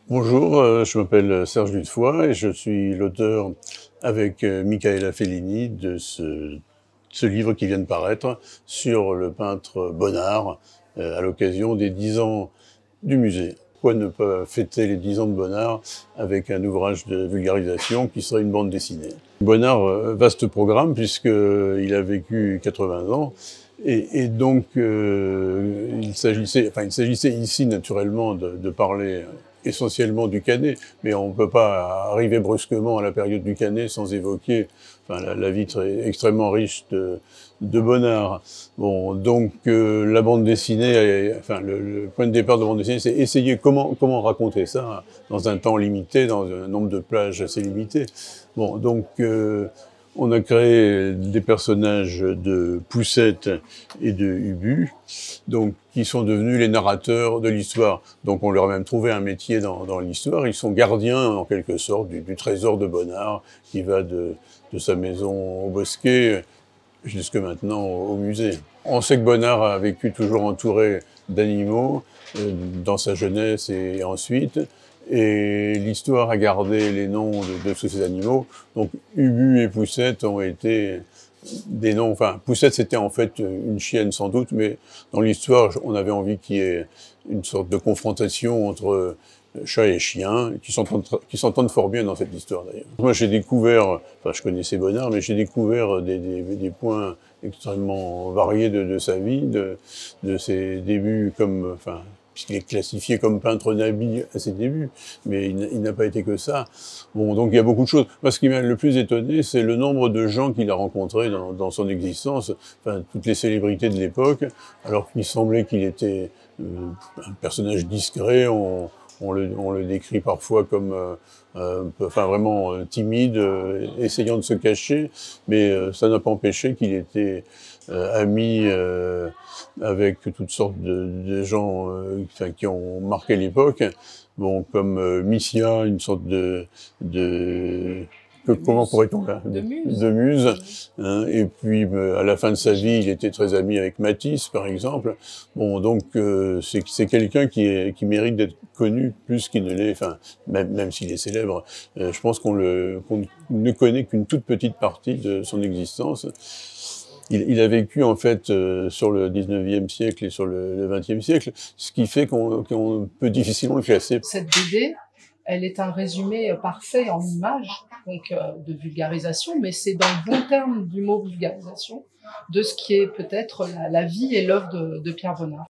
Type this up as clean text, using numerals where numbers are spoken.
Bonjour, je m'appelle Serge Lutefoy et je suis l'auteur avec Michaela Fellini de ce livre qui vient de paraître sur le peintre Bonnard à l'occasion des 10 ans du musée. Pourquoi ne pas fêter les 10 ans de Bonnard avec un ouvrage de vulgarisation qui serait une bande dessinée? Bonnard, vaste programme puisqu'il a vécu 80 ans et donc il s'agissait ici naturellement de parler essentiellement du Canet, mais on ne peut pas arriver brusquement à la période du Canet sans évoquer la vie extrêmement riche de Bonnard. Bon, donc la bande dessinée, le point de départ de la bande dessinée, c'est essayer comment raconter ça dans un temps limité, dans un nombre de pages assez limité. Bon, donc on a créé des personnages de Poussette et de Ubu, donc qui sont devenus les narrateurs de l'histoire. Donc on leur a même trouvé un métier dans l'histoire. Ils sont gardiens, en quelque sorte, du trésor de Bonnard, qui va de sa maison au Bosquet jusque maintenant au musée. On sait que Bonnard a vécu toujours entouré d'animaux, dans sa jeunesse et ensuite, et l'histoire a gardé les noms de tous ces animaux. Donc Ubu et Poussette ont été des noms, enfin Poussette c'était en fait une chienne sans doute, mais dans l'histoire on avait envie qu'il y ait une sorte de confrontation entre chat et chien, qui s'entendent fort bien dans cette histoire d'ailleurs. Moi j'ai découvert, enfin je connaissais Bonnard, mais j'ai découvert des points extrêmement variés de sa vie, de ses débuts comme, enfin, puisqu'il est classifié comme peintre nabi à ses débuts, mais il n'a pas été que ça. Bon, donc il y a beaucoup de choses. Moi, ce qui m'a le plus étonné, c'est le nombre de gens qu'il a rencontrés dans son existence, enfin, toutes les célébrités de l'époque, alors qu'il semblait qu'il était un personnage discret, on le décrit parfois comme vraiment timide, essayant de se cacher, mais ça n'a pas empêché qu'il était ami avec toutes sortes de gens qui ont marqué l'époque, bon, comme Missia, une sorte comment pourrait-on là de muse, hein, et puis à la fin de sa vie, il était très ami avec Matisse, par exemple. Bon, donc c'est quelqu'un qui mérite d'être connu plus qu'il ne l'est, enfin même s'il est célèbre. Je pense qu'on ne connaît qu'une toute petite partie de son existence. Il a vécu en fait sur le 19e siècle et sur le 20e siècle, ce qui fait qu'on peut difficilement le classer. Cette BD, elle est un résumé parfait en images, donc de vulgarisation, mais c'est dans le bon terme du mot vulgarisation, de ce qui est peut-être la vie et l'œuvre de Pierre Bonnard.